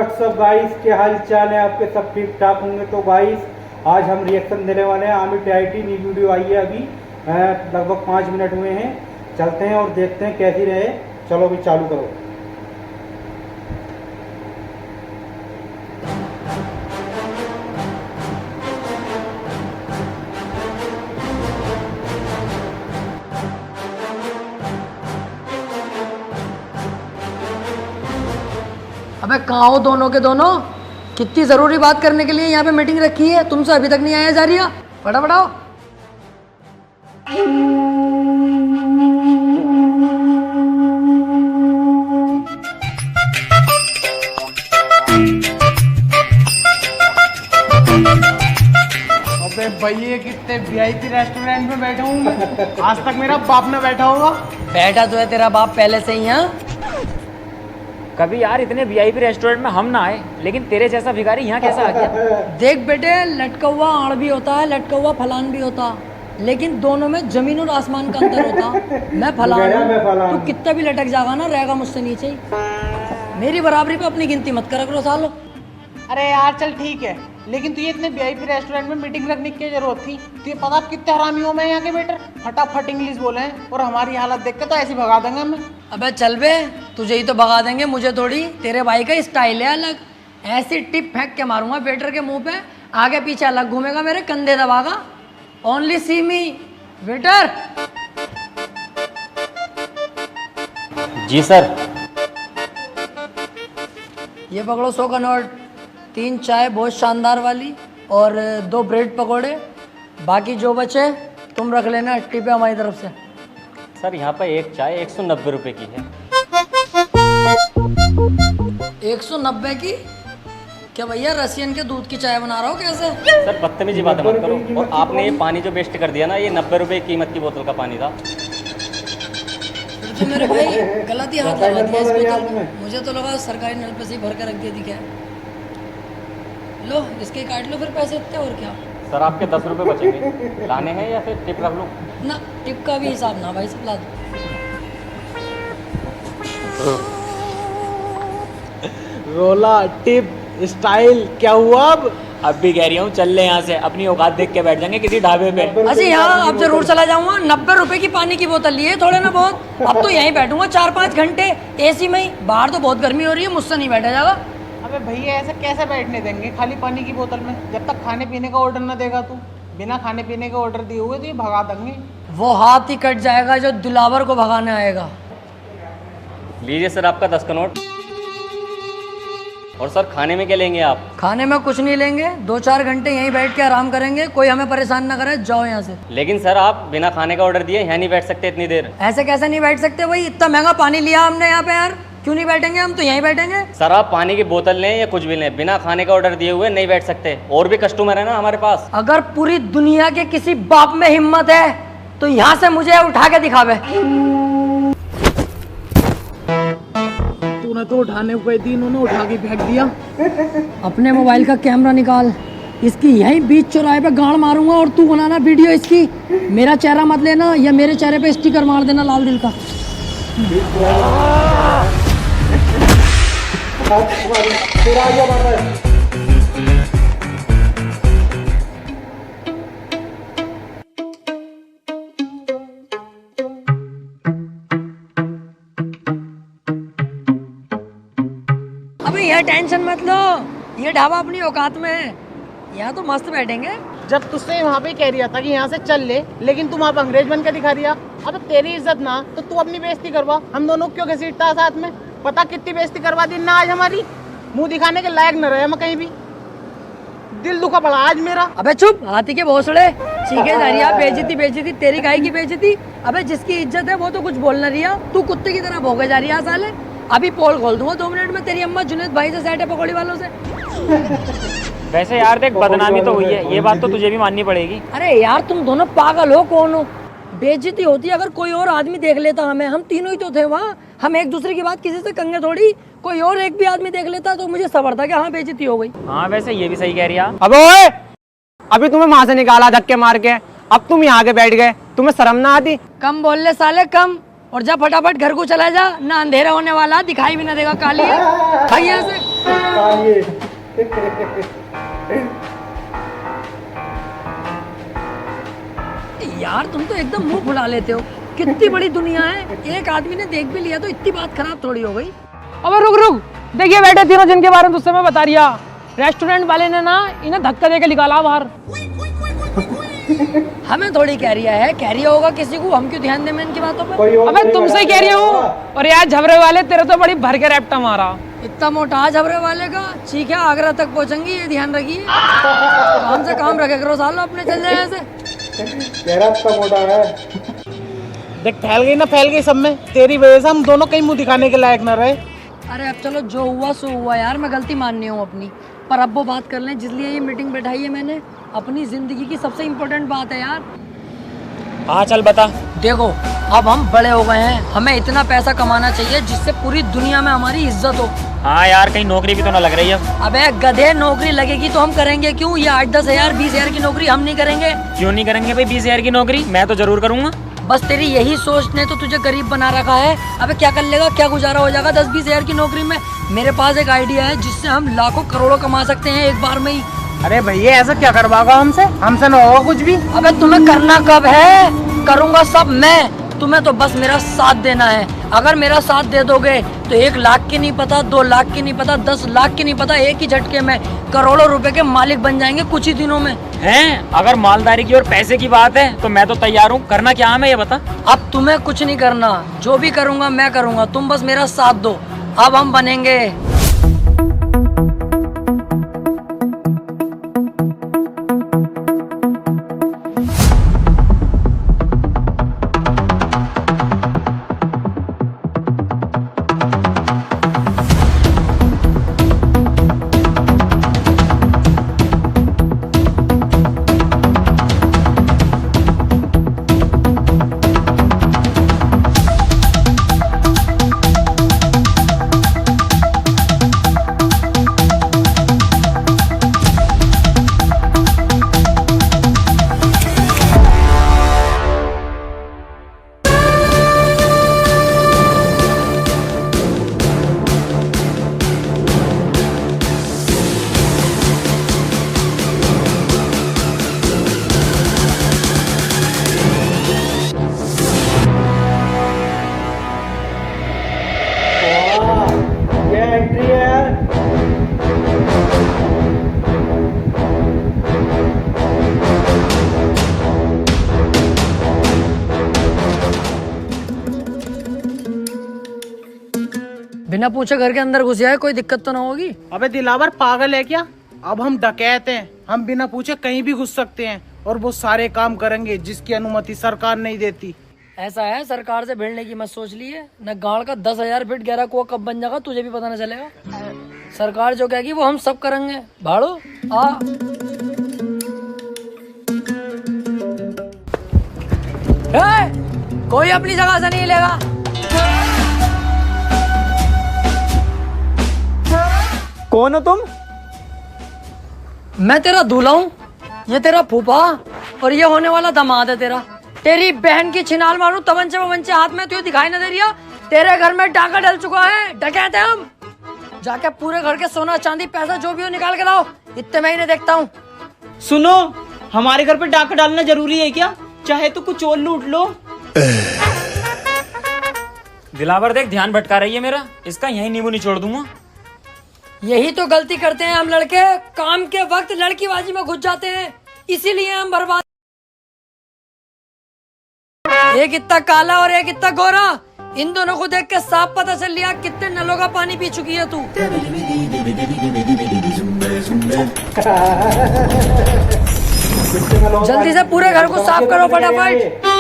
WhatsApp guys, क्या हाल चाल है आपके? सब ठीक ठाक होंगे। तो गाइस आज हम रिएक्शन देने वाले हैं आमिर टीआईटी। न्यू वीडियो आई है अभी, लगभग 5 मिनट हुए हैं। चलते हैं और देखते हैं कैसी रहे। चलो अभी चालू करो। अबे कहाँ हो दोनों के दोनों? कितनी जरूरी बात करने के लिए यहाँ पे मीटिंग रखी है, तुमसे अभी तक नहीं आया जा रही है? फटाफट आओ। अबे भैया कितने वीआईपी रेस्टोरेंट में बैठा हूँ मैं, आज तक मेरा बाप ना बैठा होगा। बैठा तो है तेरा बाप पहले से ही। यहाँ कभी यार इतने वीआईपी रेस्टोरेंट में हम ना आए, लेकिन तेरे जैसा भिखारी यहाँ कैसा आ गया? देख बेटे, लटका आड़ भी होता है, लटका फलान भी होता, लेकिन दोनों में जमीन और आसमान का अंतर होता। मैं फलान हूँ, तू कितना भी लटक जाएगा ना, रहेगा मुझसे नीचे ही। मेरी बराबरी पे अपनी गिनती मत करा करो सालो। अरे यार चल ठीक है, लेकिन तुझे इतने वीआईपी रेस्टोरेंट में मीटिंग रखने की जरूरत थी? तुझे पता आप कितने हरामी हो मैं यहाँ के वेटर? फटाफट इंग्लिश बोले हैं और हमारी हालत देख के तो ऐसे भगा देंगे हमें। अबे चल बे, तुझे ही तो भगा देंगे, मुझे थोड़ी। तेरे भाई का स्टाइल है अलग, ऐसी टिप फेंक के मारूंगा वेटर के मुंह पे, आगे पीछे अलग घूमेगा, मेरे कंधे दबागा। ओनली सी मी वेटर। जी सर। ये पकड़ो 100 का नोट, 3 चाय बहुत शानदार वाली और 2 ब्रेड पकोड़े। बाकी जो बचे तुम रख लेना, टिप है हमारी तरफ से। सर यहाँ पर एक चाय 190 रुपए की है। 190 की? क्या भैया रसियन के दूध की चाय बना रहा हो कैसे? सर बदतमीजी बात मत करो। और आपने ये पानी जो वेस्ट कर दिया ना, ये 90 रुपए कीमत की बोतल का पानी था। तो मेरे भाई गलत ही हाथ लगा दिया इस बोतल में। मुझे तो लगा सरकारी नल पे से ही भर कर रख दे दी। क्या लो, इसके काट लो फिर पैसे इतने, और क्या। सर आपके 10 रुपए बचेंगे, लाने हैं या फिर टिप रख लूँ? ना, टिप का भी हिसाब ना भाई, सब ला दो। रोला टिप स्टाइल क्या हुआ अब भी कह रही हूँ चल ले यहाँ से, अपनी औकात देख के बैठ जाएंगे किसी ढाबे पे। अच्छा यहाँ अब जरूर चला जाऊंगा। 90 रुपए की पानी की बोतल लिए थोड़े ना बहुत। अब तो यहीं बैठूंगा 4-5 घंटे एसी में ही। बाहर तो बहुत गर्मी हो रही है, मुझसे नहीं बैठा जाएगा। अबे भैया ऐसे कैसे बैठने देंगे खाली पानी की बोतल में? जब तक खाने पीने का ऑर्डर ना देगा तू, बिना खाने पीने का ऑर्डर दिए हुए तो ये भगा देंगे। वो हाथ ही कट जाएगा जो दिलावर को भगाने आएगा। लीजिए सर आपका 10 का नोट। और सर खाने में क्या लेंगे आप? खाने में कुछ नहीं लेंगे, 2-4 घंटे यहीं बैठ के आराम करेंगे, कोई हमें परेशान ना करे। जाओ यहाँ से। लेकिन सर आप बिना खाने का ऑर्डर दिए यहाँ नहीं बैठ सकते इतनी देर। ऐसे कैसे नहीं बैठ सकते भाई? इतना महंगा पानी लिया हमने यहाँ पे यार, क्यों नहीं बैठेंगे? हम तो यहीं बैठेंगे। सर आप पानी की बोतल लें या कुछ भी लें, बिना खाने का ऑर्डर दिए हुए नहीं बैठ सकते। और भी कस्टमर है ना हमारे पास। अगर पूरी दुनिया के किसी बाप में हिम्मत है तो यहाँ से मुझे उठा के दिखावे। तूने तो उठाने गई थी, इन्होंने उठा के फेंक दिया। अपने मोबाइल का कैमरा निकाल, इसकी यहीं बीच चौराहे पे गाड़ मारूंगा और तू बनाना वीडियो इसकी। मेरा चेहरा मत लेना, या मेरे चेहरे पे स्टिकर मार देना लाल दिल का। अबे ये टेंशन मत लो, ये ढाबा अपनी औकात में है, यहाँ तो मस्त बैठेंगे। जब तुझसे वहाँ पे कह रहा था कि यहाँ से चल ले, लेकिन तुम आप अंग्रेज बन के दिखा रिया। अब तेरी इज्जत ना तो तू अपनी बेइज्जती करवा। हम दोनों क्यों घसीटता साथ में? पता कितनी बेइज्जती करवा दी ना आज हमारी। मुंह दिखाने के लायक न रहे हम कहीं भी। दिल दुखा पड़ा आज मेरा। अबे चुप, हाथी के भोसड़े चीखे जा रही है। बेइज्जती बेइज्जती तेरी गाय की बेइज्जती। अबे जिसकी इज्जत है वो तो कुछ बोल ना रिया, तू कुत्ते की तरह भौंके जा रही है साले। अभी पोल खोल दूंगा 2 मिनट में। तेरी अम्मा जुनेद भाई से सेट है पकौड़ी वालों से। वैसे यार देख, बदनामी तो हुई है, ये बात तो तुझे भी माननी पड़ेगी। अरे यार तुम दोनों पागल हो, कौन हो? बेइज्जती होती अगर कोई और आदमी देख लेता हमें, हम तीनों ही तो थे वहाँ। हम एक दूसरे की बात किसी से कंगे थोड़ी। कोई और एक भी आदमी देख लेता तो मुझे सबर था कि हाँ बेइज्जती हो गई। हाँ वैसे ये भी सही कह रही है। अबे ओए, अभी तुम्हें वहां से निकाला धक्के मार के, अब तुम यहाँ के बैठ गए, तुम्हें शर्म ना आती? कम बोल ले साले कम, और जा फटाफट घर को चला जा, ना अंधेरा होने वाला, दिखाई भी ना देगा काली है। भाग यहाँ से। खा लिए। यार तुम तो एकदम मुंह फुला लेते हो। कितनी बड़ी दुनिया है, एक आदमी ने देख भी लिया तो इतनी बात खराब थोड़ी हो गई। अबे रुक रुक, देखिए बैठे तीनों जिनके बारे में तुझसे मैं बता रिया, रेस्टोरेंट वाले ने ना इन्हें धक्का देके निकाला बाहर। हमें थोड़ी कह रिया है, कह रिया होगा किसी को, हम क्यों ध्यान दें इनकी बातों पे। कोई और अबे नहीं तुमसे ही लगा कह रही हूँ। होगा। और यार झबरे वाले तेरे तो बड़ी भर के रैप्टा मारा। इतना मोटा झबरे वाले का चीख है, आगरा तक पहुंचेंगी, ये ध्यान रखिए। काम से काम रखे करो सालो, अपने चल जाए ऐसे। चेहरा इतना मोटा है। देख फैल गई ना, फैल गई सब में। तेरी वजह से हम दोनों कहीं मुंह दिखाने के लायक ना रहे। अरे अब चलो जो हुआ सो हुआ यार, मैं गलती माननी हूँ अपनी। पर अब वो बात कर लें जिसलिए ये मीटिंग बैठाई है मैंने, अपनी जिंदगी की सबसे इम्पोर्टेंट बात है यार। हाँ चल बता। देखो अब हम बड़े हो गए हैं, हमें इतना पैसा कमाना चाहिए जिससे पूरी दुनिया में हमारी इज्जत हो। हाँ यार, कहीं नौकरी भी तो ना लग रही है। अबे गधे, नौकरी लगेगी तो हम करेंगे क्यों? ये 8-10 हजार 20 हजार की नौकरी हम नहीं करेंगे। क्यों नहीं करेंगे भाई 20,000 की नौकरी? मैं तो जरूर करूंगा। बस तेरी यही सोच ने तो तुझे गरीब बना रखा है। अबे क्या कर लेगा, क्या गुजारा हो जाएगा 10-20 हजार की नौकरी में? मेरे पास एक आइडिया है जिससे हम लाखों करोड़ों कमा सकते हैं एक बार में ही। अरे भैया ऐसा क्या करवाओगा हमसे? हमसे ना होगा कुछ भी। अबे तुम्हें करना कब है? करूंगा सब मैं, तुम्हें तो बस मेरा साथ देना है। अगर मेरा साथ दे दोगे तो 1 लाख की नहीं पता, 2 लाख की नहीं पता, 10 लाख की नहीं पता, एक ही झटके में करोड़ों रुपए के मालिक बन जाएंगे कुछ ही दिनों में। हैं? अगर मालदारी की और पैसे की बात है तो मैं तो तैयार हूँ। करना क्या है मैं ये बता। अब तुम्हें कुछ नहीं करना, जो भी करूंगा मैं करूंगा, तुम बस मेरा साथ दो। अब हम बनेंगे। ये एंट्री है यार। बिना पूछे घर के अंदर घुस जाए, कोई दिक्कत तो ना होगी? अबे दिलावर पागल है क्या? अब हम डकैत हैं, हम बिना पूछे कहीं भी घुस सकते हैं और वो सारे काम करेंगे जिसकी अनुमति सरकार नहीं देती। ऐसा है, सरकार से भिड़ने की मत सोच लिए। न गाड़ का 10,000 फीट गहरा कुआं कब बन जाएगा तुझे भी पता न चलेगा। सरकार जो कहेगी वो हम सब करेंगे। भाड़ो आ। कोई अपनी जगह से नहीं लेगा। कौन हो तुम? मैं तेरा दूल्हा हूँ, ये तेरा फूफा और ये होने वाला दामाद है तेरा। तेरी बहन की छिनाल मारूं तमंचे वमंचे हाथ में, तुझे दिखाई न दे रही है? तेरे घर में डाका डल चुका है, डकैत हैं हम। जाके पूरे घर के सोना चांदी पैसा जो भी हो निकाल के लाओ, इतने मैं ही नहीं देखता हूँ। सुनो, हमारे घर पे डाका डालना जरूरी है क्या? चाहे तो कुछ और लूट लो। दिलावर देख, ध्यान भटका रही है मेरा, इसका यही नींबू निचोड़ दूंगा। यही तो गलती करते हैं हम लड़के, काम के वक्त लड़कीबाजी में घुस जाते हैं, इसीलिए हम बर्बाद। एक इतना काला और एक इतना गोरा, इन दोनों को देख के साफ पता चल लिया कितने नलों का पानी पी चुकी है तू। जल्दी से पूरे घर को साफ करो फटाफट।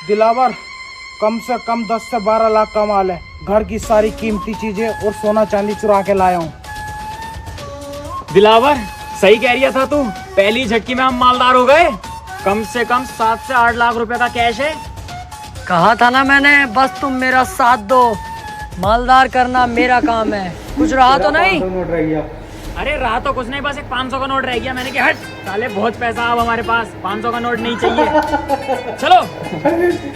दिलावर, कम से कम 10 से 12 लाख का माल है। घर की सारी कीमती चीजें और सोना चांदी चुरा के लाया हूँ। दिलावर सही कह रही था तू, पहली झटकी में हम मालदार हो गए। कम से कम 7 से 8 लाख रुपए का कैश है। कहा था ना मैंने, बस तुम मेरा साथ दो, मालदार करना मेरा काम है। कुछ रहा तो नहीं? नोट रह गया। अरे रहा तो कुछ नहीं, बस एक 500 का नोट रह गया। मैंने कहा हट साले, बहुत पैसा अब हमारे पास, 500 का नोट नहीं चाहिए। चलो।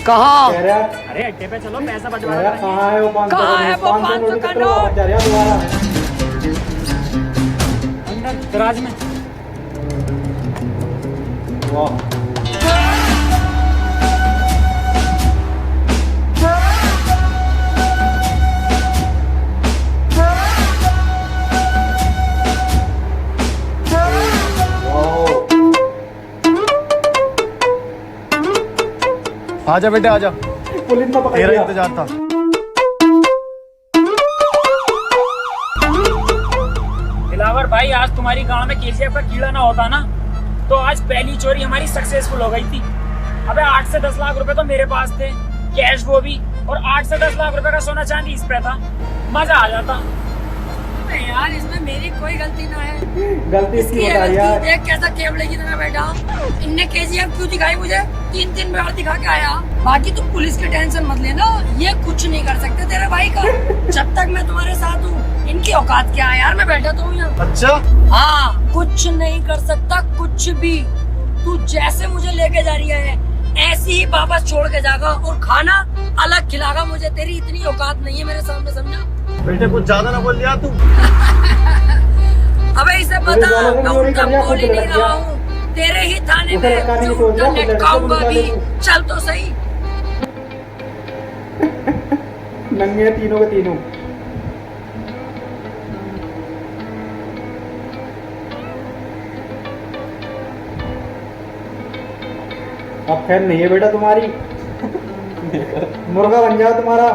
कहा? कह रहा अरे अड्डे पे चलो, पैसा कह बंटवारा रहा करेंगे। कहाँ है वो 500 कहाँ है वो 500 का नोट? जा रहा दोबारा। अंदर दराज में। वाह, आजा बेटे आजा, पुलिस ने पकड़ तेरा लिया। इंतजार था। दिलावर भाई, आज तुम्हारी गांव में केजीएफ का कीड़ा ना होता ना, तो आज पहली चोरी हमारी सक्सेसफुल हो गई थी। अबे 8 से 10 लाख रुपए तो मेरे पास थे, कैश वो भी, और 8 से 10 लाख रुपए का सोना चांदी इस पे था। मजा आ जाता। यार इसमें मेरी कोई गलती ना है। गलती इसकी इसकी बता यार। देख कैसा केवड़े की तरह बैठा। इनने केजीएफ क्यों दिखाई मुझे? 3 बार दिखा के आया। बाकी तुम पुलिस की टेंशन मत लेना, ये कुछ नहीं कर सकते तेरे भाई का। जब तक मैं तुम्हारे साथ हूँ, इनकी औकात क्या है यार, मैं बैठा तो हूँ यहाँ। अच्छा, हाँ, कुछ नहीं कर सकता, कुछ भी। तू जैसे मुझे लेके जा रही है, ऐसे ही वापस छोड़ के जाएगा, और खाना अलग खिलागा मुझे। तेरी इतनी औकात नहीं है मेरे सामने, समझा? बेटे कुछ ज्यादा ना बोल लिया तू। अबे इसे पता, मैं उनका बोल ही नहीं रहा हूँ। तेरे ही थाने में जो उनका लटकाऊंगा भी। चल तो सही। नंगे हैं तीनों के तीनों। अब खैर नहीं है बेटा तुम्हारी। मुर्गा बन जाओ तुम्हारा।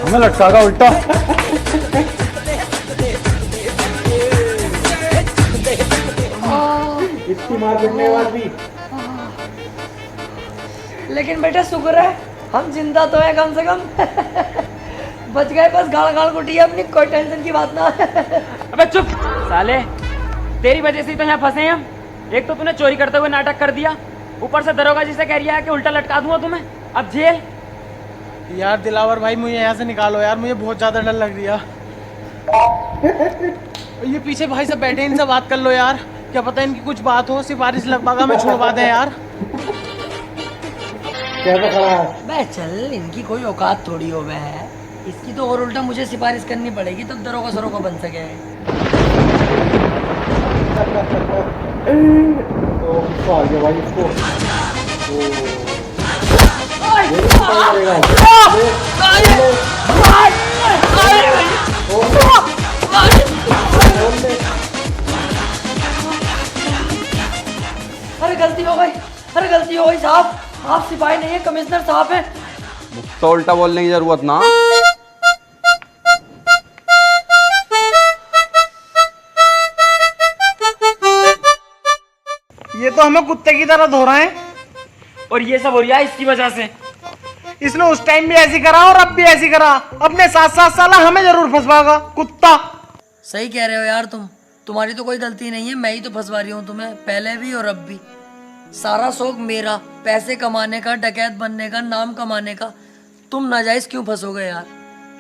हमें लटकागा उल्टा। इतनी मार पीटने के बाद भी। लेकिन बेटा शुक्र है हम जिंदा तो है कम से कम। बच गए, बस गाड़ गाड़ कुटी है अपनी, कोई टेंशन की बात ना। अबे चुप साले, तेरी वजह से ही तो यहाँ फंसे हैं हम। एक तो तूने चोरी करते हुए नाटक कर दिया, ऊपर से दरोगा जी से कह रही है कि उल्टा लटका दूंगा तुम्हें, अब जेल। यार दिलावर भाई, मुझे यहाँ से निकालो यार, मुझे बहुत ज्यादा डर लग रहा। ये पीछे भाई सब बैठे, इनसे बात कर लो यार, क्या पता इनकी कुछ बात हो, सिफारिश लगवागा मैं छुड़वा दें यार। कैसा खड़ा है? बे चल, इनकी कोई औकात थोड़ी हो है, इसकी तो और उल्टा मुझे सिफारिश करनी पड़ेगी तब दरोगा सरोगा बन सके। तो आ गया भाई इसको। अरे गलती हो गई, अरे गलती हो गई साहब, आप सिपाही नहीं है, कमिश्नर साहब है। तो उल्टा बोलने की जरूरत ना। ये तो हमें कुत्ते की तरह धो रहे हैं, और ये सब हो रहा है इसकी वजह से। इसने उस टाइम भी ऐसी करा और अब भी ऐसी करा, अपने 7-7 साल हमें जरूर फंसवाएगा कुत्ता। सही कह रहे हो यार तुम, तुम्हारी तो कोई गलती नहीं है, मैं ही तो फंसवा रही हूँ तुम्हें, पहले भी और अब भी। सारा शौक मेरा, पैसे कमाने का, डकैत बनने का, नाम कमाने का। तुम नाजायज क्यों फंसोगे यार?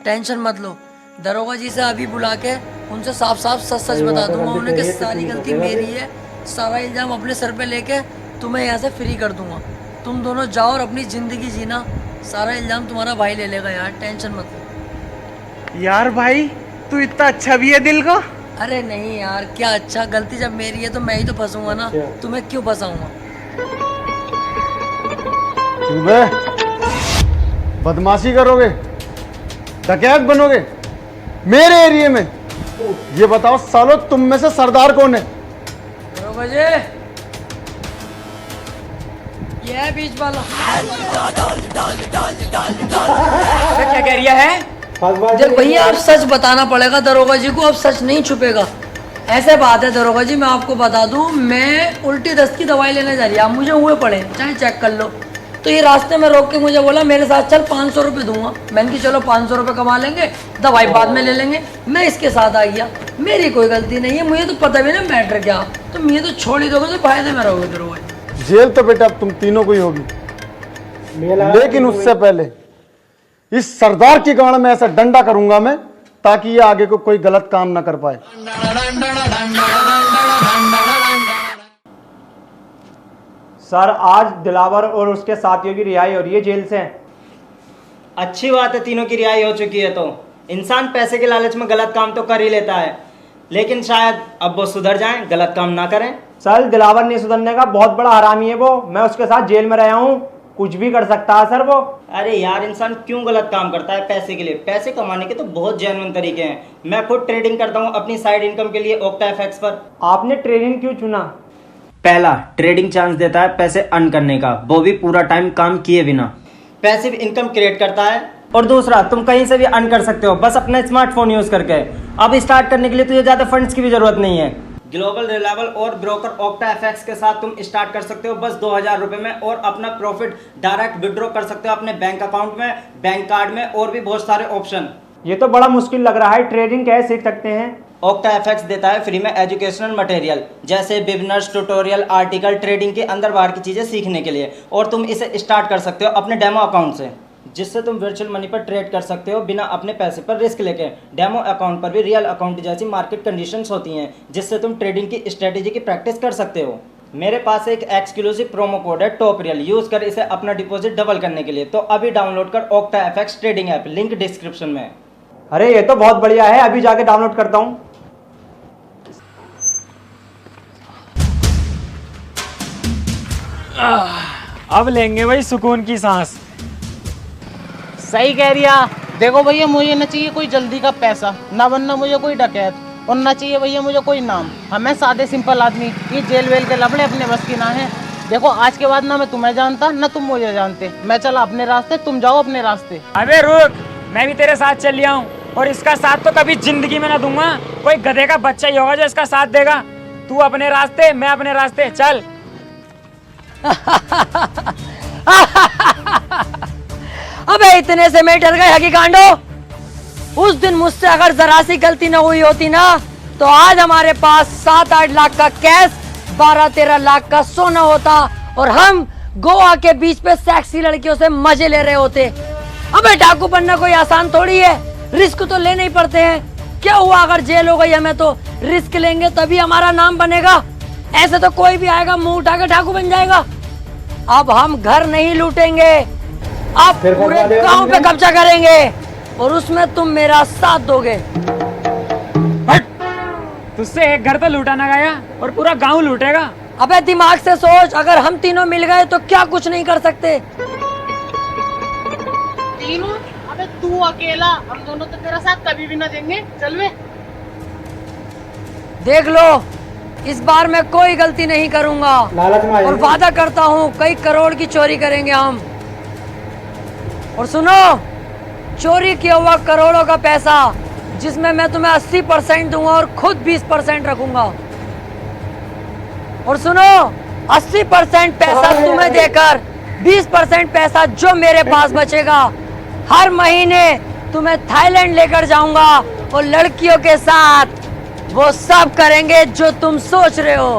टेंशन मत लो, दरोगा जी से अभी बुला के उनसे साफ साफ सच सच बता दूंगा उन्हें कि सारी गलती मेरी है, सारा इल्जाम अपने सर पे लेके तुम्हें यहाँ से फ्री कर दूंगा। तुम दोनों जाओ और अपनी जिंदगी जीना, सारा इल्जाम तुम्हारा भाई ले लेगा यार, टेंशन मत लो। यार भाई तू इतना अच्छा भी है दिल का। अरे नहीं यार, क्या अच्छा, गलती जब मेरी है तो मैं ही तो फंसूंगा ना, अच्छा। तुम्हें क्यों फंसाऊंगा? क्यों बे? बदमाशी करोगे, डकैत बनोगे मेरे एरिया में? ये बताओ सालो, तुम में से सरदार कौन है? दरोगा जी, ये है बीच वाला। क्या कह रिया है? देख भैया, अब सच बताना पड़ेगा दरोगा जी को, अब सच नहीं छुपेगा। ऐसे बात है दरोगा जी, मैं आपको बता दूं, मैं उल्टी दस्त की दवाई लेने जा रही, आप मुझे हुए पड़े, चाहे चेक कर लो। तो ये रास्ते में रोक के मुझे बोला मेरे साथ चल, 500 रुपये दूंगा। मैंने कि चलो 500 रुपये कमा लेंगे, दवाई बाद में ले लेंगे। मैं इसके साथ आ गया, मेरी कोई गलती नहीं है, मुझे तो पता भी ना मैटर क्या। तो मुझे तो छोड़ ही दोगे तो फायदे में रहोगे दरोगा जी। जेल तो बेटा अब तुम तीनों को ही होगी, लेकिन उससे पहले इस सरदार की गाड़ में ऐसा डंडा करूंगा मैं, ताकि ये आगे को कोई गलत काम ना कर पाए। सर, आज दिलावर और उसके साथियों की रिहाई हो रही है जेल से। अच्छी बात है, तीनों की रिहाई हो चुकी है। तो इंसान पैसे के लालच में गलत काम तो कर ही लेता है, लेकिन शायद अब वो सुधर जाएं, गलत काम ना करें। सर, दिलावर नहीं सुधरने का, बहुत बड़ा हरामी है वो। मैं उसके साथ जेल में रहा हूँ, कुछ भी कर सकता है सर वो। अरे यार, इंसान क्यों गलत काम करता है पैसे के लिए? पैसे कमाने के तो बहुत जेन्युइन तरीके हैं। मैं खुद ट्रेडिंग करता हूँ अपनी साइड इनकम के लिए OctaFX पर। आपने ट्रेडिंग क्यों चुना? पहला, ट्रेडिंग चांस देता है पैसे अर्न करने का, वो भी पूरा टाइम काम किए बिना। पैसिव इनकम क्रिएट करता है। और दूसरा, तुम कहीं से भी अर्न कर सकते हो, बस अपना स्मार्टफोन यूज करके। अब स्टार्ट करने के लिए तुझे ज्यादा फंड्स की भी जरूरत नहीं है। ग्लोबल रिलायबल और ब्रोकर OctaFX के साथ तुम स्टार्ट कर सकते हो बस 2000 रुपए में, और अपना प्रॉफिट डायरेक्ट विड्रॉ कर सकते हो अपने बैंक अकाउंट में, बैंक कार्ड में, और भी बहुत सारे ऑप्शन। ये तो बड़ा मुश्किल लग रहा है, ट्रेडिंग कैसे सीख सकते हैं? OctaFX देता है फ्री में एजुकेशनल मटेरियल, जैसे बिजनेस ट्यूटोरियल, आर्टिकल, ट्रेडिंग की अंदर बाहर की चीजें सीखने के लिए। और तुम इसे स्टार्ट कर सकते हो अपने डेमो अकाउंट से, जिससे तुम वर्चुअल मनी पर ट्रेड कर सकते हो बिना अपने पैसे पर रिस्क लेके। डेमो अकाउंट पर भी रियल अकाउंट जैसी मार्केट कंडीशंस होती हैं, जिससे तुम ट्रेडिंग की स्ट्रेटेजी की प्रैक्टिस कर सकते हो। मेरे पास एक एक्सक्लूसिव प्रोमो कोड है टॉप रियल, यूज कर इसे अपना डिपॉजिट डबल करने के लिए। तो अभी डाउनलोड कर OctaFX trading app, link description में। अरे ये तो बहुत बढ़िया है, अभी जाके डाउनलोड करता हूँ। अब लेंगे भाई सुकून की सांस। सही कह रिया। देखो भैया, मुझे ना चाहिए कोई जल्दी का पैसा, ना बनना मुझे कोई डकैत, और ना चाहिए भैया मुझे कोई नाम। हमें सादे सिंपल आदमी, ये जेल वेल के लफड़े अपने बस की ना है। देखो, आज के बाद ना मैं तुम्हें जानता, ना तुम मुझे जानते। मैं चला अपने रास्ते, तुम जाओ अपने रास्ते। अबे रुक, मैं भी तेरे साथ चल लिया हूँ, और इसका साथ तो कभी जिंदगी में ना दूंगा। कोई गधे का बच्चा ही होगा जो इसका साथ देगा। तू अपने रास्ते, मैं अपने रास्ते, चल। अबे इतने से मैं डर गए हकी कांडो। उस दिन मुझसे अगर जरा सी गलती न हुई होती ना, तो आज हमारे पास 7-8 लाख का कैश, 12-13 लाख का सोना होता, और हम गोवा के बीच पे सेक्सी लड़कियों से मजे ले रहे होते। अबे डाकू बनना कोई आसान थोड़ी है, रिस्क तो लेने ही पड़ते हैं। क्या हुआ अगर जेल हो गई हमें, तो रिस्क लेंगे तभी हमारा नाम बनेगा। ऐसे तो कोई भी आएगा मुंह उठा के डाकू बन जाएगा। अब हम घर नहीं लूटेंगे, अब पूरे गांव पे कब्जा करेंगे, और उसमें तुम मेरा साथ दोगे। तुझसे एक घर तो लूटा ना गया, और पूरा गांव लूटेगा। अबे दिमाग से सोच, अगर हम तीनों मिल गए तो क्या कुछ नहीं कर सकते। तीनों? अबे तू अकेला, हम दोनों तो तेरा साथ कभी भी ना देंगे। चल वे। देख लो, इस बार मैं कोई गलती नहीं करूंगा, लालच में और वादा करता हूँ कई करोड़ की चोरी करेंगे हम। और सुनो, चोरी किया हुआ करोड़ों का पैसा, जिसमें मैं तुम्हें 80% दूंगा और खुद 20% रखूंगा। और सुनो, 80% पैसा तुम्हें देकर 20% पैसा जो मेरे पास बचेगा, हर महीने तुम्हें थाईलैंड लेकर जाऊंगा, और लड़कियों के साथ वो सब करेंगे जो तुम सोच रहे हो।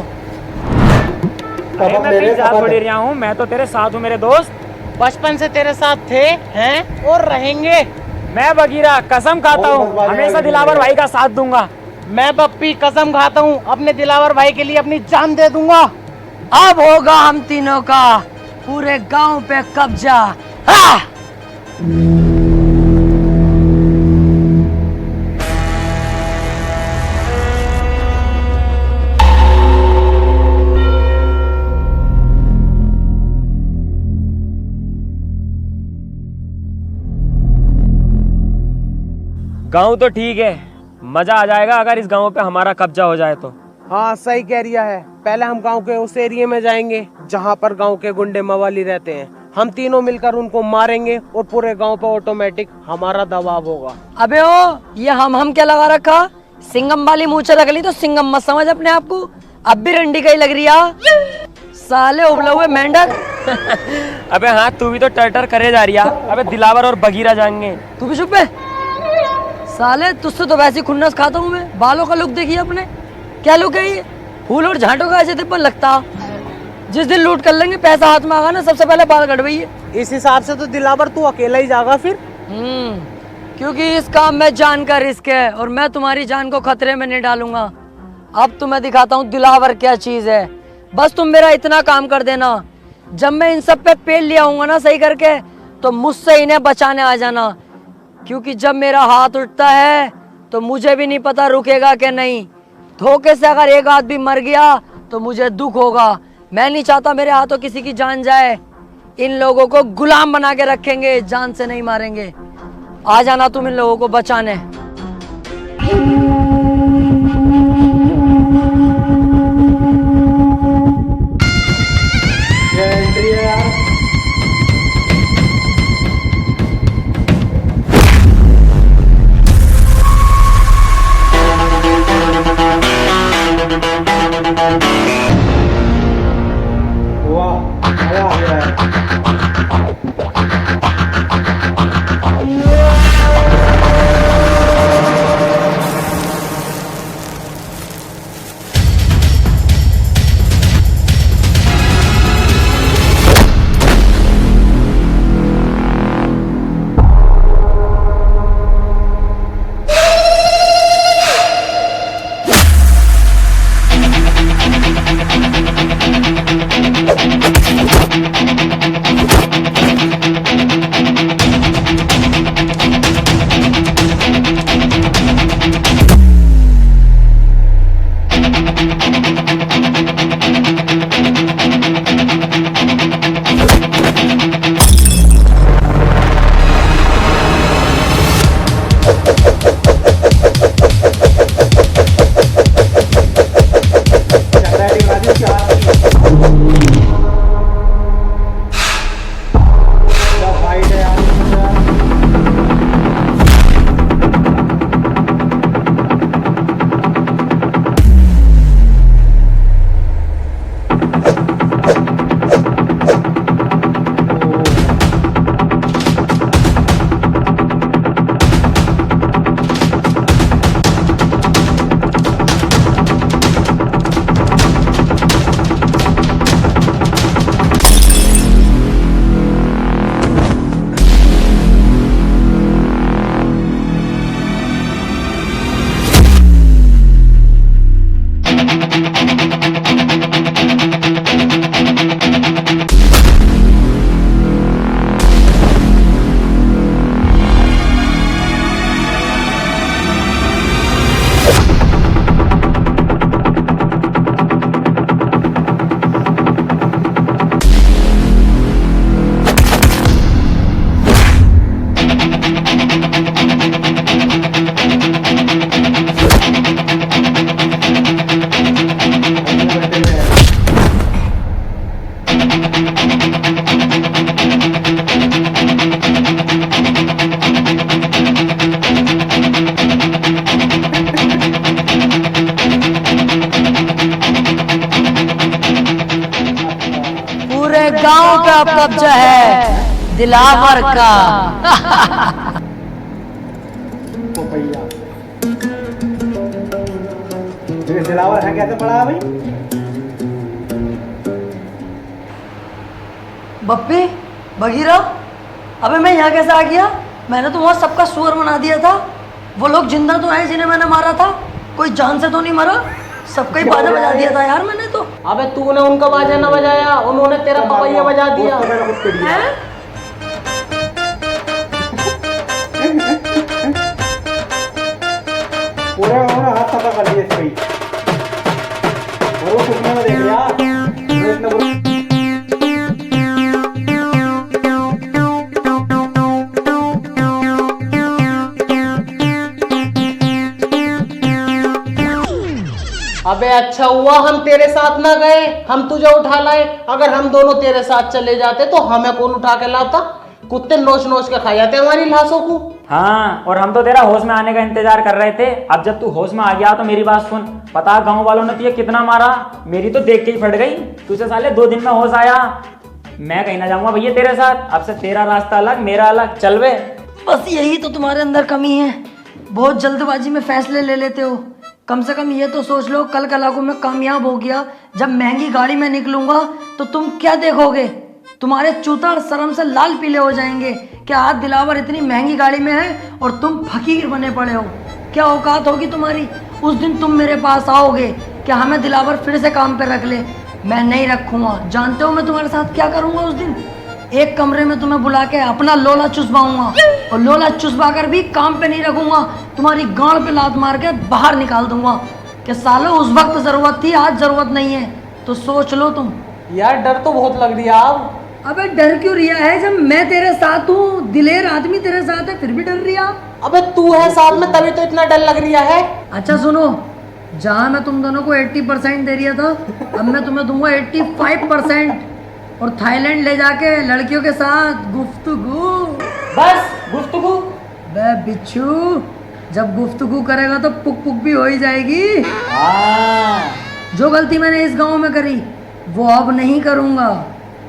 अरे मैं तेरे साथ थोड़ी रहा हूँ, मैं तो तेरे साथ हूँ मेरे दोस्त। बचपन से तेरे साथ थे, हैं, और रहेंगे। मैं बगीरा कसम खाता हूँ, हमेशा दिलावर भाई का साथ दूंगा। मैं पप्पी कसम खाता हूँ, अपने दिलावर भाई के लिए अपनी जान दे दूंगा। अब होगा हम तीनों का पूरे गांव पे कब्जा। हाँ! गांव तो ठीक है, मजा आ जाएगा अगर इस गांव पे हमारा कब्जा हो जाए तो। हाँ सही कह रिया है। पहले हम गांव के उस एरिया में जाएंगे जहाँ पर गांव के गुंडे मवाली रहते हैं। हम तीनों मिलकर उनको मारेंगे और पूरे गांव पे ऑटोमेटिक हमारा दबाव होगा। अबे ओ, ये हम क्या लगा रखा? सिंगम वाली मूछे रख ली तो सिंगम मत समझ अपने आप को। अब भी रंडी का ही लग रही है साले उबले हुए मेंढक। अबे हाँ, तू भी तो टर्टर करे जा रही है। अबे दिलावर और बगीरा जाएंगे। तू भी चुप है साले, तुझसे तो वैसी खुन्नस खाता हूँ मैं। बालों का लुक देखिए अपने, क्या लुक है ये? फूल और झांटों का ऐसे तिप्पन लगता। जिस दिन लूट कर लेंगे, पैसा हाथ में आगा ना, सबसे पहले बाल कटवाइए। इस हिसाब से तो दिलावर तू अकेला ही जागा फिर। क्योंकि इस काम में जान का रिस्क है और मैं तुम्हारी जान को खतरे में नहीं डालूंगा। अब तुम्हें दिखाता हूँ दिलावर क्या चीज है। बस तुम मेरा इतना काम कर देना, जब मैं इन सब पे पेल लिया हूँ ना सही करके, तो मुझसे इन्हें बचाने आ जाना। क्योंकि जब मेरा हाथ उठता है तो मुझे भी नहीं पता रुकेगा कि नहीं। धोखे से अगर एक आदमी मर गया तो मुझे दुख होगा। मैं नहीं चाहता मेरे हाथों किसी की जान जाए। इन लोगों को गुलाम बना के रखेंगे, जान से नहीं मारेंगे। आ जाना तुम इन लोगों को बचाने। गांव पे अब कब्जा है दिलावर का। ये दिलावर है कैसे पड़ा भाई? बप्पी, बगीरा, अबे मैं यहाँ कैसे आ गया? मैंने तो वहाँ सबका सुअर बना दिया था। वो लोग जिंदा तो हैं जिन्हें मैंने मारा था, कोई जान से तो नहीं मरा। सबका ही बाजा बजा दिया था यार मैंने तो। अबे तूने उनका बाजा ना बजाया, उन्होंने तेरा पपैया बजा दिया। पूरे उन्होंने हाथ सफा कर दिया इसको ही। और वो सुनने में देख लिया अबे अच्छा हुआ हम तेरे साथ ना गए, हम तुझे उठा लाए। अगर हम दोनों तेरे साथ चले जाते तो हमें कौन उठा के लाता? कुत्ते नोच नोच के खा जाते हमारी लाशों को। हाँ, और हम तो तेरा होश में आने का इंतजार कर रहे थे। अब जब तू होश में आ गया तो मेरी बात सुन। पता गांव वालों ने तुझे कितना मारा, मेरी तो देख के ही फट गई। तुझे साले 2 दिन में होश आया। मैं कहीं ना जाऊंगा भैया तेरे साथ। अब से तेरा रास्ता अलग, मेरा अलग। चल बे। बस यही तो तुम्हारे अंदर कमी है, बहुत जल्दबाजी में फैसले ले लेते हो। कम से कम ये तो सोच लो, कल कला को मैं कामयाब हो गया, जब महंगी गाड़ी में निकलूंगा तो तुम क्या देखोगे? तुम्हारे चूता शर्म से लाल पीले हो जाएंगे कि आज दिलावर इतनी महंगी गाड़ी में है और तुम फकीर बने पड़े हो। क्या औकात होगी तुम्हारी? उस दिन तुम मेरे पास आओगे कि हमें दिलावर फिर से काम पे रख ले। मैं नहीं रखूंगा। जानते हो मैं तुम्हारे साथ क्या करूंगा उस दिन? एक कमरे में तुम्हें बुला के अपना लोला चुसवाऊंगा, और लोला चुसवा कर भी काम पे नहीं रखूंगा। तुम्हारी गांड पे लात मार के बाहर निकाल दूंगा कि सालों उस वक्त जरूरत थी, आज जरूरत नहीं है। तो सोच लो तुम। यार डर तो बहुत लग रही है अब। अबे डर क्यों रिया है? जब मैं तेरे साथ हूँ, दिलेर आदमी तेरे साथ है, फिर भी डर रिया? अबे तू है साथ में तभी तो इतना डर लग रहा है। अच्छा सुनो, जहाँ मैं तुम दोनों को 80% दे रहा था, अब मैं तुम्हें दूंगा 85%, और थाईलैंड ले जाके लड़कियों के साथ गुफ्तगू। बस गुफ्तगू? बे बिच्छू, जब गुफ्तगू करेगा तो पुक पुक भी हो ही जाएगी। जो गलती मैंने इस गांव में करी वो अब नहीं करूंगा।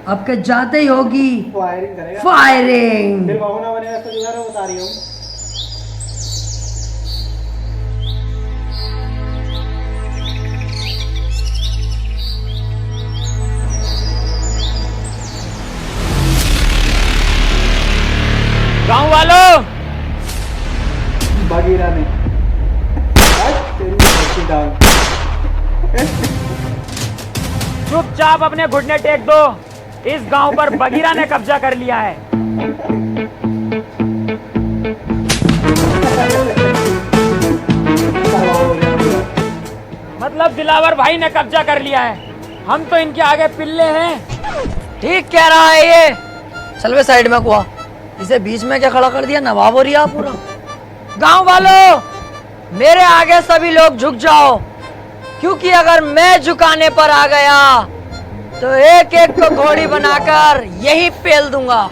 अब के जाते ही होगी फायरिंग करेगा। फायरिंग। फिर बाबू ना बनेगा तो दोबारा बता रही हूँ। गांव वालों, बगीरा ने तेरी बच्ची डाल। चुपचाप अपने घुटने टेक दो। इस गांव पर बगीरा ने कब्जा कर लिया है। मतलब दिलावर भाई ने कब्जा कर लिया है। हम तो इनके आगे पिल्ले हैं। ठीक कह रहा है ये। चल वे साइड में कुआ, इसे बीच में क्या खड़ा कर दिया? नवाब हो रिया पूरा। गांव वालों, मेरे आगे सभी लोग झुक जाओ, क्योंकि अगर मैं झुकाने पर आ गया तो एक एक को घोड़ी बनाकर यही पेल दूंगा।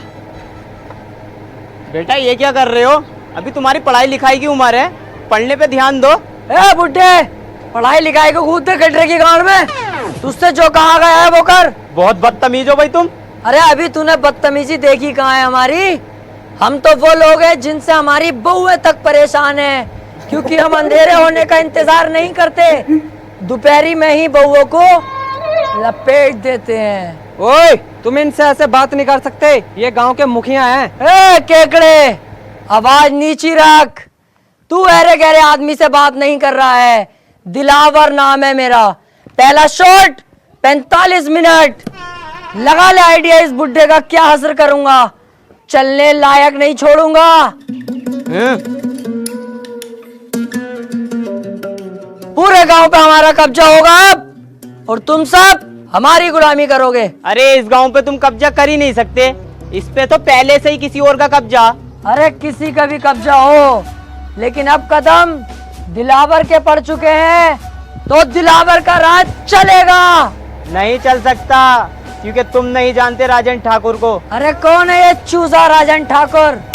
बेटा ये क्या कर रहे हो? अभी तुम्हारी पढ़ाई लिखाई की उम्र है, पढ़ने पे ध्यान दो। ए बुड्ढे, पढ़ाई लिखाई को कूदते कटरे की गांड में? तुझसे जो कहा गया है वो कर। बहुत बदतमीज हो भाई तुम। अरे अभी तूने बदतमीजी देखी कहाँ है हमारी? हम तो वो लोग हैं जिनसे हमारी बहुएं तक परेशान है, क्योंकि हम अंधेरे होने का इंतजार नहीं करते, दोपहरी में ही बहुओं को लपेट देते हैं। ओए, तुम इनसे ऐसे बात नहीं कर सकते, ये गांव के मुखिया हैं। ए केकड़े, आवाज नीची रख। तू अरे गहरे आदमी से बात नहीं कर रहा है। दिलावर नाम है मेरा। पहला शॉट 45 मिनट। लगा ले आइडिया इस बुड्ढे का क्या हसर करूंगा। चलने लायक नहीं छोड़ूंगा। पूरे गांव पे हमारा कब्जा होगा अब, और तुम सब हमारी गुलामी करोगे। अरे इस गांव पे तुम कब्जा कर ही नहीं सकते, इस पे तो पहले से ही किसी और का कब्जा। अरे किसी का भी कब्जा हो, लेकिन अब कदम दिलावर के पड़ चुके हैं तो दिलावर का राज चलेगा। नहीं चल सकता, क्योंकि तुम नहीं जानते राजन ठाकुर को। अरे कौन है ये चूजा राजन ठाकुर?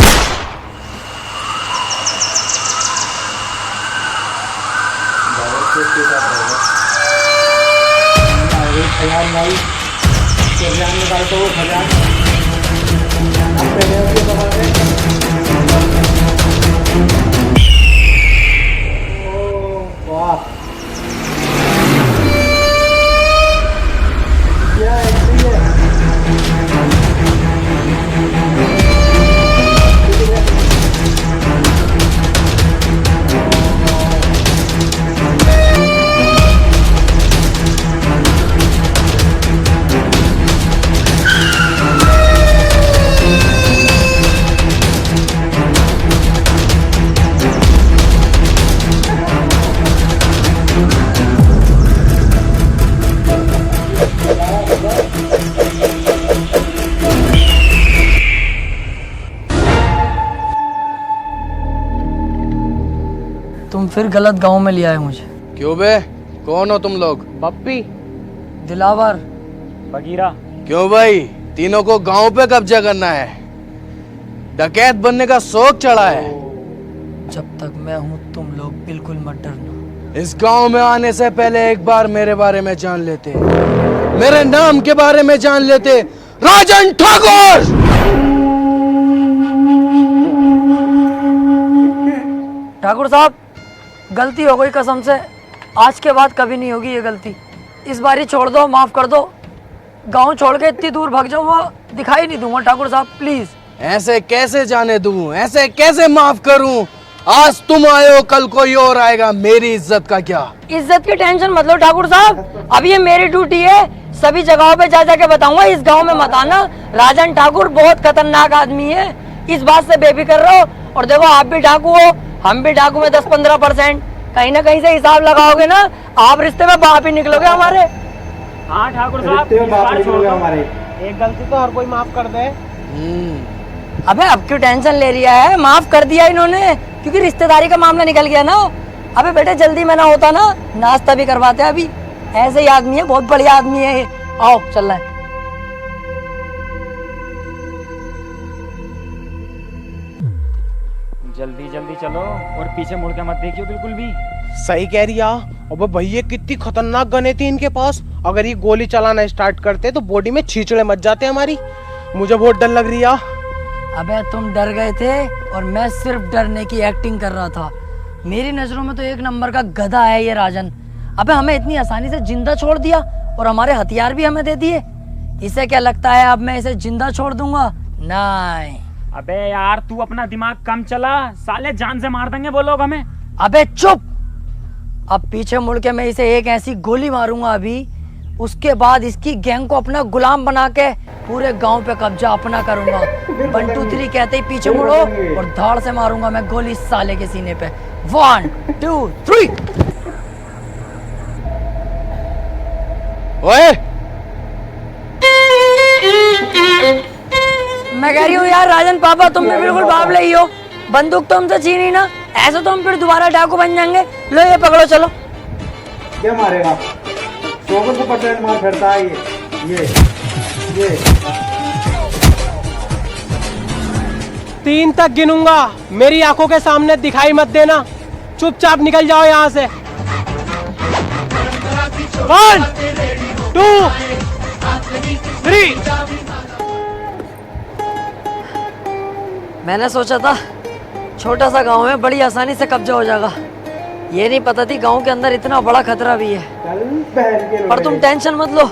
तुम फिर गलत गांव में ले आए मुझे। क्यों बे? कौन हो तुम लोग? बप्पी। दिलावर। बगीरा। क्यों भाई, तीनों को गांव पे कब्जा करना है? डकैत बनने का शौक चढ़ा है? जब तक मैं हूँ तुम लोग बिल्कुल मत डरना। इस गांव में आने से पहले एक बार मेरे बारे में जान लेते, मेरे नाम के बारे में जान लेते। राजन ठाकुर। ठाकुर साहब, गलती हो गई कसम से, आज के बाद कभी नहीं होगी ये गलती। इस बार ही छोड़ दो, माफ कर दो। गांव छोड़ के इतनी दूर भाग जाऊंगा, दिखाई नहीं दूंगा ठाकुर साहब, प्लीज। ऐसे कैसे जाने दूं, ऐसे कैसे माफ करूं? आज तुम आए हो, कल कोई और आएगा, मेरी इज्जत का क्या? इज्जत की टेंशन मत लो ठाकुर साहब, अब ये मेरी ड्यूटी है, सभी जगहों पे जा जाके बताऊंगा। इस गांव में मत आना, राजन ठाकुर बहुत खतरनाक आदमी है, इस बात से बेफिक्र रहो। और देखो, आप भी डाकू हो, हम भी डाकू में 10-15%, कहीं ना कहीं से हिसाब लगाओगे ना, आप रिश्ते में बाप ही निकलोगे हमारे। हाँ ठाकुर साहब, रिश्ते में बाप निकलोगे हमारे। एक गलती तो हर कोई माफ कर दे। अबे अब क्यों टेंशन ले रिया है, माफ कर दिया इन्होंने, क्योंकि रिश्तेदारी का मामला निकल गया ना। अबे बेटे, जल्दी में ना होता ना, नाश्ता भी करवाते अभी। ऐसे ही आदमी है, बहुत बढ़िया आदमी है ये। आओ चल रहा है। जल्दी जल्दी चलो और पीछे मुड़ के मत देखियो बिल्कुल भी। सही कह रही है। अबे भैया, कितनी खतरनाक गने थी इनके पास, अगर ये गोली चलाना स्टार्ट करते तो बॉडी में छींचड़े मच जाते हमारी। मुझे बहुत डर लग रही है। अबे तुम डर गए थे और मैं सिर्फ डरने की एक्टिंग कर रहा था। मेरी नजरों में तो एक नंबर का गधा है ये राजन। अबे हमें इतनी आसानी से जिंदा छोड़ दिया और हमारे हथियार भी हमें दे दिए। इसे क्या लगता है अब मैं इसे जिंदा छोड़ दूंगा? नहीं। अबे यार, तू अपना दिमाग कम चला, साले जान से मार देंगे वो लोग हमें। अबे चुप, अब पीछे मुड़ के मैं इसे एक ऐसी गोली मारूंगा अभी, उसके बाद इसकी गैंग को अपना गुलाम बना के पूरे गांव पे कब्जा अपना करूंगा। 1 2 3 कहते ही पीछे मुड़ो और धाड़ से मारूंगा मैं गोली साले के सीने पे। 1 2 3। ओए, मैं कह रही हूँ यार राजन पापा, तुम भी बिल्कुल बाबले ही हो। बंदूक तो हमसे छीनी ना, ऐसे तो हम फिर दोबारा डाकू बन जाएंगे। लो ये पकड़ो, चलो। क्या मारेगा? 100% मार फिरता है ये। 3 तक गिनूंगा, मेरी आंखों के सामने दिखाई मत देना, चुपचाप निकल जाओ यहाँ से। 1 2 3। मैंने सोचा था छोटा सा गांव है, बड़ी आसानी से कब्जा हो जाएगा। ये नहीं पता थी गांव के अंदर इतना बड़ा खतरा भी है। पर तुम टेंशन मत लो,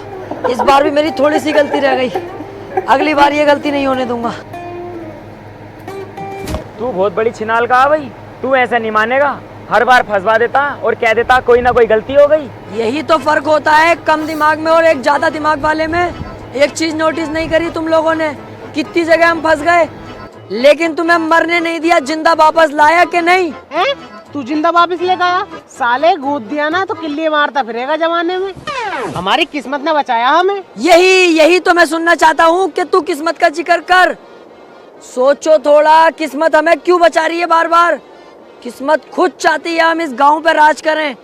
इस बार भी मेरी थोड़ी सी गलती रह गई, अगली बार ये गलती नहीं होने दूंगा। तू बहुत बड़ी छिनाल का भाई, तू ऐसा नहीं मानेगा, हर बार फंसवा देता और कह देता कोई ना कोई गलती हो गई। यही तो फर्क होता है कम दिमाग में और एक ज्यादा दिमाग वाले में। एक चीज नोटिस नहीं करी तुम लोगों ने, कितनी जगह हम फंस गए, लेकिन तुम्हें मरने नहीं दिया, जिंदा वापस लाया कि नहीं? तू जिंदा वापस ले गया? साले गोद दिया ना तो किल्ली मारता फिरेगा जमाने में। हमारी किस्मत ने बचाया हमें। यही तो मैं सुनना चाहता हूँ कि तू किस्मत का जिक्र कर। सोचो थोड़ा, किस्मत हमें क्यों बचा रही है बार बार? किस्मत खुद चाहती है हम इस गांव पे राज करें,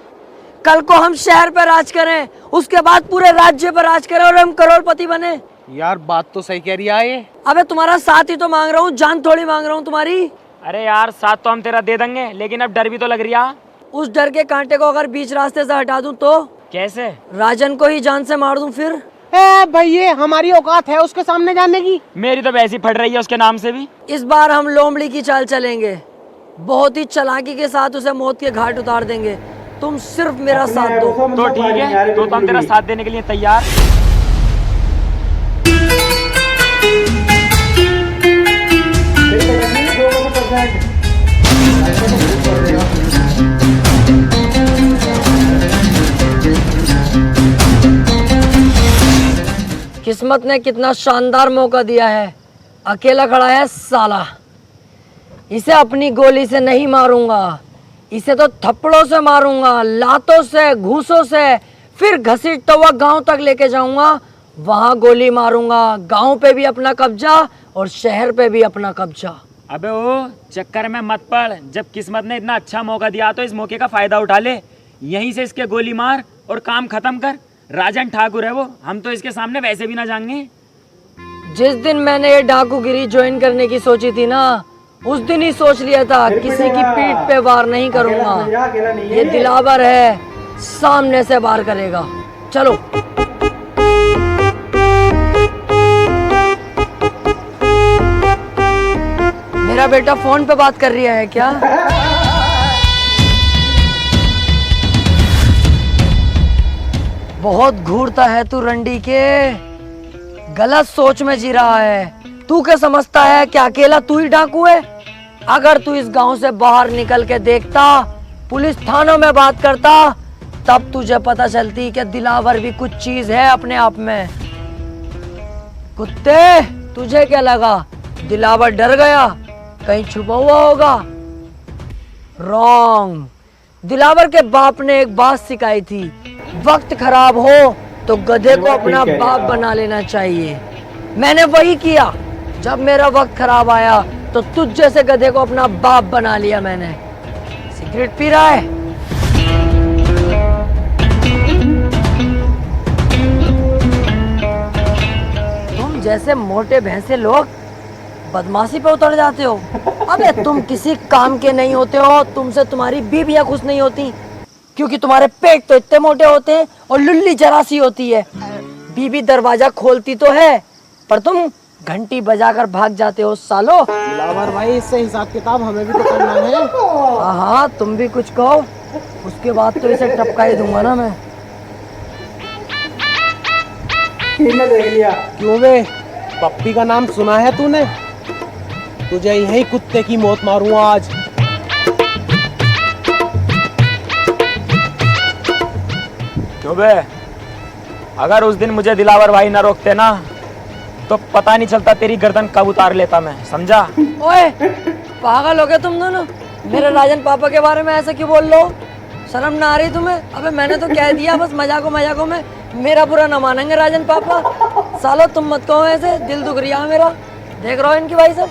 कल को हम शहर पे राज करें, उसके बाद पूरे राज्य पर राज करें और हम करोड़पति बने। यार बात तो सही कह रही है ये। अबे तुम्हारा साथ ही तो मांग रहा हूँ, जान थोड़ी मांग रहा हूँ तुम्हारी। अरे यार, साथ तो हम तेरा दे देंगे, लेकिन अब डर भी तो लग रही है। उस डर के कांटे को अगर बीच रास्ते से हटा दूं तो? कैसे? राजन को ही जान से मार दूं फिर? भैया, हमारी औकात है उसके सामने जाने की? मेरी तो वैसी फट रही है उसके नाम से भी। इस बार हम लोमड़ी की चाल चलेंगे, बहुत ही चालाकी के साथ उसे मौत के घाट उतार देंगे। तुम सिर्फ मेरा साथ दो। तो ठीक है, तो हम तेरा साथ देने के लिए तैयार। किस्मत ने कितना शानदार मौका दिया है, अकेला खड़ा है साला। इसे अपनी गोली से नहीं मारूंगा, इसे तो थप्पड़ों से मारूंगा, लातों से, घूसों से, फिर घसीटता हुआ गांव तक लेके जाऊंगा, वहां गोली मारूंगा। गांव पे भी अपना कब्जा और शहर पे भी अपना कब्जा। अबे वो चक्कर में मत पड़, जब किस्मत ने इतना अच्छा मौका दिया तो इस मौके का फायदा उठा ले। यहीं से इसके गोली मार और काम खत्म कर। राजन ठाकुर है वो, हम तो इसके सामने वैसे भी ना जाएंगे। जिस दिन मैंने ये डाकूगिरी ज्वाइन करने की सोची थी ना, उस दिन ही सोच लिया था किसी की पीठ पे वार नहीं करूंगा। ये दिलावर है, सामने से वार करेगा। चलो। मेरा बेटा फोन पे बात कर रहा है क्या? बहुत घूरता है तू रंडी के, गलत सोच में जी रहा है। तू क्या समझता है कि अकेला तू ही डाकू है? अगर तू इस गांव से बाहर निकल के देखता, पुलिस थानों में बात करता, तब तुझे पता चलती कि दिलावर भी कुछ चीज है अपने आप में। कुत्ते, तुझे क्या लगा दिलावर डर गया? कहीं छुपा हुआ होगा? रॉन्ग। दिलावर के बाप ने एक बात सिखाई थी, वक्त खराब हो तो गधे को अपना बाप बना लेना चाहिए। मैंने वही किया। जब मेरा वक्त खराब आया तो तुझ जैसे गधे को अपना बाप बना लिया मैंने। सिगरेट पी रहा है? तुम जैसे मोटे भैंसे लोग बदमाशी पे उतर जाते हो। अबे तुम किसी काम के नहीं होते हो। तुमसे तुम्हारी बीवियां खुश नहीं होती क्योंकि तुम्हारे पेट तो इतने मोटे होते हैं और लुल्ली जरा सी होती है। बीवी दरवाजा खोलती तो है पर तुम घंटी बजाकर भाग जाते हो सालो। दिलावर भाई, इससे हिसाब किताब हमें भी तो करना है। हाँ, तुम भी कुछ कहो, उसके बाद तो इसे टपका ही दूंगा ना मैं। देख लिया। क्यों बे, पप्पी का नाम सुना है तूने? तुझे यही कुत्ते की मौत मारूंगा आज। क्यों बे, अगर उस दिन मुझे दिलावर भाई ना रोकते ना, तो पता नहीं चलता तेरी गर्दन कब उतार लेता मैं, समझा? ओए, पागल हो गए तुम दोनों? मेरे राजन पापा के बारे में ऐसा क्यों बोल लो? शर्म ना आ रही तुम्हें? अबे मैंने तो कह दिया, बस मजाकों में मेरा बुरा ना मानेंगे राजन पापा। सालो तुम मत कहो ऐसे, दिल दुख रहा है मेरा। देख रहा हो इनकी भाई सब।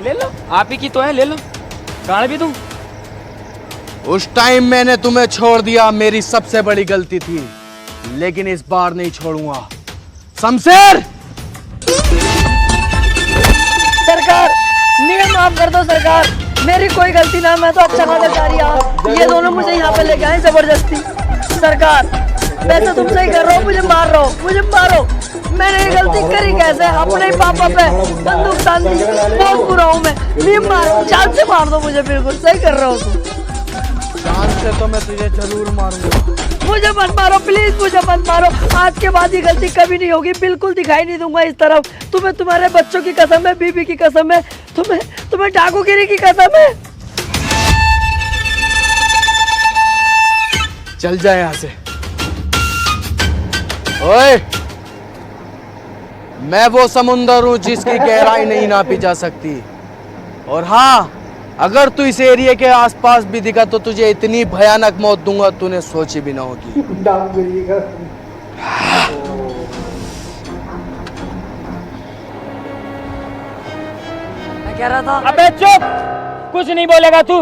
ले लो, आप ही की तो है, ले लो। गाड़ भी दूं? उस टाइम मैंने तुम्हें छोड़ दिया, मेरी सबसे बड़ी गलती थी, लेकिन इस बार नहीं छोड़ूंगा। शमशेर! सरकार, मुझे माफ कर दो सरकार, मेरी कोई गलती ना, मैं तो अच्छा खासा जा रही। ये दोनों मुझे यहाँ पे लेके आए जबरदस्ती। सरकार, वैसे तुम सही कर रहे हो, मुझे मार रहे हो, मुझे मारो। मैंने ये गलती करी कैसे? अपने ही पापा पे बंदूक तान दी। बहुत बुरा हूँ मैं, मारो, जान से मार दो मुझे। बिल्कुल सही कर रहे हो तुम। जान से तो मैं तुझे जरूर मारूंगा। मुझे मत मारो प्लीज, मुझे मत मारो। आज के बाद ये गलती कभी नहीं होगी, बिल्कुल दिखाई नहीं दूंगा इस तरफ। तुम्हें तुम्हारे बच्चों की कसम है, बीबी की कसम है, तुम्हें डाकूगिरी की कसम है। चल जाए यहाँ से। ओए, मैं वो समुंदर हूं जिसकी गहराई नहीं नापी जा सकती। और हाँ, अगर तू इस एरिया के आसपास भी दिखा तो तुझे इतनी भयानक मौत दूंगा तूने सोची भी ना होगी। मैं कह रहा था। अबे चुप, कुछ नहीं बोलेगा तू।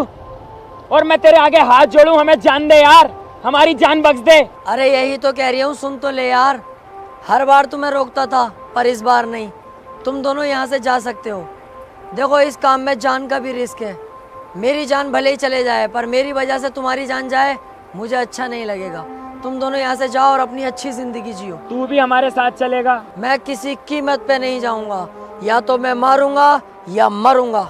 और मैं तेरे आगे हाथ जोड़ूं, हमें जान दे यार, हमारी जान बख्श दे। अरे यही तो कह रही हूँ, सुन तो ले यार। हर बार तुम्हें रोकता था पर इस बार नहीं। तुम दोनों यहाँ से जा सकते हो। देखो, इस काम में जान का भी रिस्क है। मेरी जान भले ही चले जाए पर मेरी वजह से तुम्हारी जान जाए, मुझे अच्छा नहीं लगेगा। तुम दोनों यहाँ से जाओ और अपनी अच्छी जिंदगी जियो। तू भी हमारे साथ चलेगा? मैं किसी कीमत पे नहीं जाऊंगा, या तो मैं मारूंगा या मरूंगा।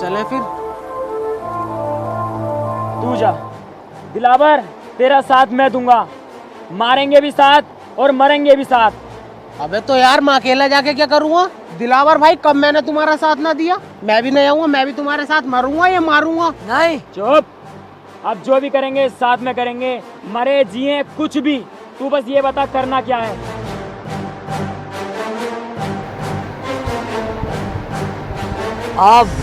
चले फिर। तू जा दिलावर, तेरा साथ मैं दूंगा। मारेंगे भी साथ और मरेंगे भी साथ। अबे तो यार, मैं अकेला जाके क्या करूँगा? दिलावर भाई, कब मैंने तुम्हारा साथ ना दिया? मैं भी नहीं आऊंगा, मैं भी तुम्हारे साथ मरूंगा या मारूंगा? नहीं। चुप, अब जो भी करेंगे साथ में करेंगे, मरे जिए कुछ भी। तू बस ये बता करना क्या है। अब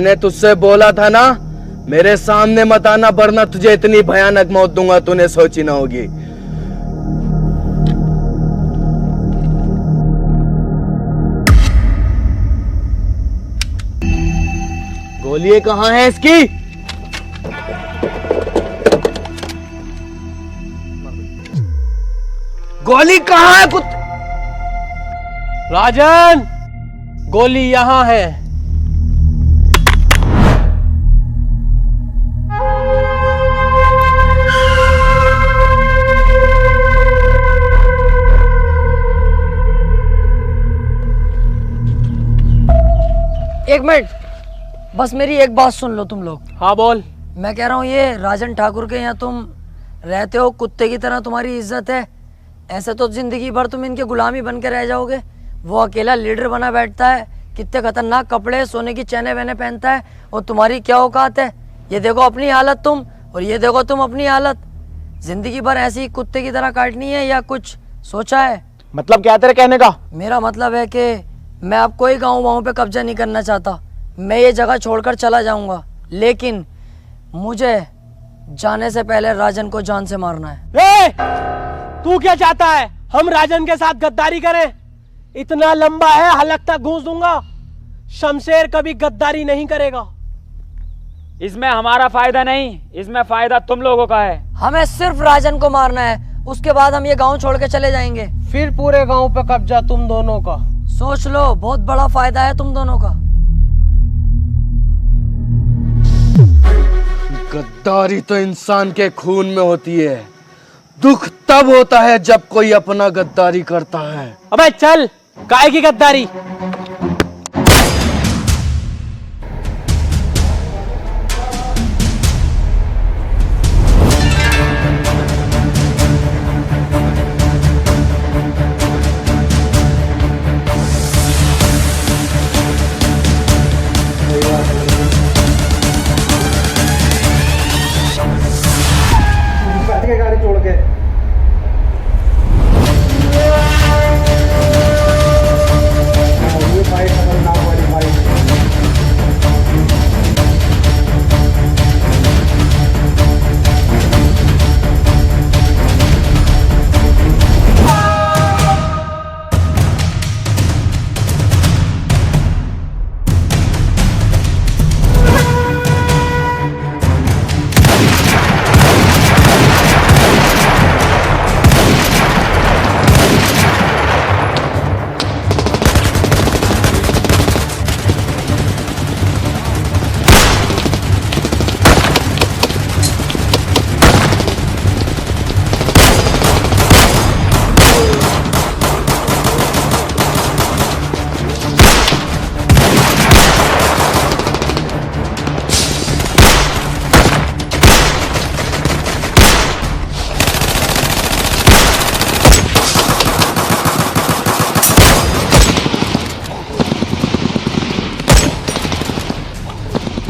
मैंने तुझसे बोला था ना, मेरे सामने मत आना वरना तुझे इतनी भयानक मौत दूंगा तूने सोची ना होगी। गोली कहाँ है इसकी? गोली कहाँ है राजन, गोली यहाँ है। एक मिनट, बस मेरी एक बात सुन लो तुम लोग। हाँ बोल। मैं कह रहा हूँ ये राजन ठाकुर के यहाँ तुम रहते हो, कुत्ते की तरह तुम्हारी इज्जत है। ऐसे तो जिंदगी भर तुम इनके गुलामी बन के रह जाओगे। वो अकेला लीडर बना बैठता है, कितने खतरनाक कपड़े, सोने की चैने वैने पहनता है, और तुम्हारी क्या औकात है। ये देखो अपनी हालत तुम, और ये देखो तुम अपनी हालत। जिंदगी भर ऐसी कुत्ते की तरह काटनी है या कुछ सोचा है? मतलब क्या तेरे कहने का? मेरा मतलब है कि मैं अब कोई गाँव वाँव पे कब्जा नहीं करना चाहता। मैं ये जगह छोड़कर चला जाऊंगा, लेकिन मुझे जाने से पहले राजन को जान से मारना है। तू क्या चाहता है? हम राजन के साथ गद्दारी करें? इतना लंबा है, हलक तक घूस दूंगा। शमशेर कभी गद्दारी नहीं करेगा। इसमें हमारा फायदा नहीं, इसमें फायदा तुम लोगों का है। हमें सिर्फ राजन को मारना है, उसके बाद हम ये गांव छोड़ के चले जाएंगे। फिर पूरे गांव पे कब्जा तुम दोनों का। सोच लो, बहुत बड़ा फायदा है तुम दोनों का। गद्दारी तो इंसान के खून में होती है। दुख तब होता है जब कोई अपना गद्दारी करता है। अबे चल, काहे की गद्दारी? गाड़ी छोड़ के ये फाइट खतरनाक वाली फाइट।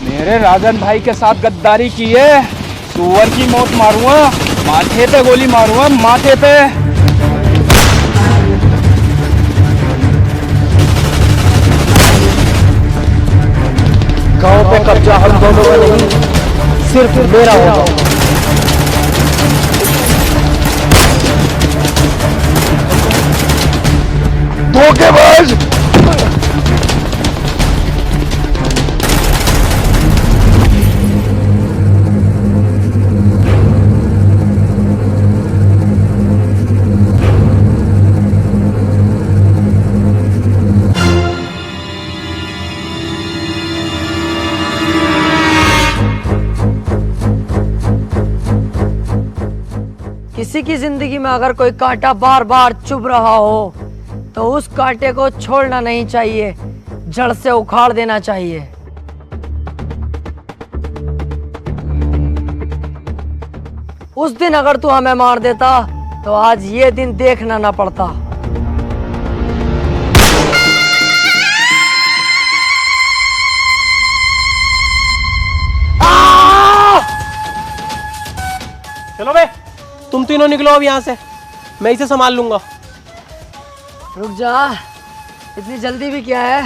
मेरे राजन भाई के साथ गद्दारी की है, सुअर की मौत मारूंगा, माथे पे गोली मारूंगा, माथे पे। गांव पे कब्जा हम दोनों का नहीं, सिर्फ मेरा होगा। धोखेबाज! किसी की जिंदगी में अगर कोई कांटा बार बार चुभ रहा हो तो उस कांटे को छोड़ना नहीं चाहिए, जड़ से उखाड़ देना चाहिए। उस दिन अगर तू हमें मार देता तो आज ये दिन देखना ना पड़ता। चलो बे, तुम तीनों निकलो अब यहाँ से, मैं इसे संभाल लूंगा। रुक जा, इतनी जल्दी भी क्या है?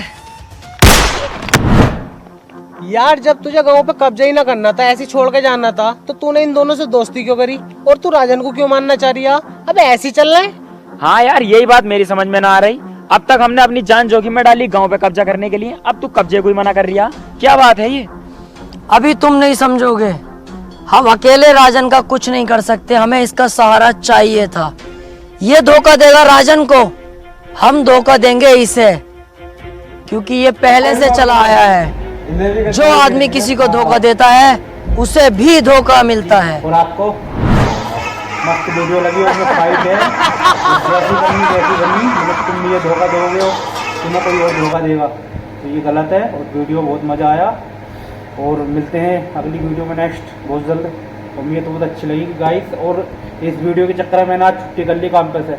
यार जब तुझे गाँव पे कब्जा ही ना करना था, ऐसे छोड़ के जाना था, तो तूने इन दोनों से दोस्ती क्यों करी? और तू राजन को क्यों मानना चाह रही है? अबे ऐसे ही चल रहा है। हाँ यार, यही बात मेरी समझ में ना आ रही। अब तक हमने अपनी जान जोखिम में डाली गांव पे कब्जा करने के लिए, अब तू कब्जे को ही मना कर रही है। क्या बात है ये? अभी तुम नहीं समझोगे। हम अकेले राजन का कुछ नहीं कर सकते, हमें इसका सहारा चाहिए था। ये धोखा देगा राजन को, हम धोखा देंगे इसे, क्योंकि ये पहले से चला आया है। जो आदमी किसी को धोखा देता है उसे भी धोखा मिलता है। और आपको मस्त वीडियो लगी, उसमें फाइट है, जैसी बनी मतलब तुम ये धोखा दोगे और तुम्हें कोई और धोखा देगा, तो ये गलत है। और वीडियो बहुत मज़ा आया और मिलते हैं अगली वीडियो में नेक्स्ट बहुत जल्द। उम्मीद तो बहुत अच्छी लगेगी गाइस। और इस वीडियो के चक्कर में मैंने आज छुट्टी कर ली काम पे से,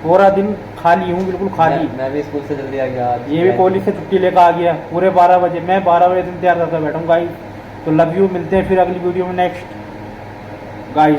पूरा दिन खाली हूँ, बिल्कुल खाली। मैं भी स्कूल से जल्दी आ गया। ये भी कॉलेज से छुट्टी लेकर आ गया पूरे 12 बजे। मैं 12 बजे दिन तैयार करके बैठूँ गाइस। तो लव यू, मिलते हैं फिर अगली वीडियो में नेक्स्ट गाइस।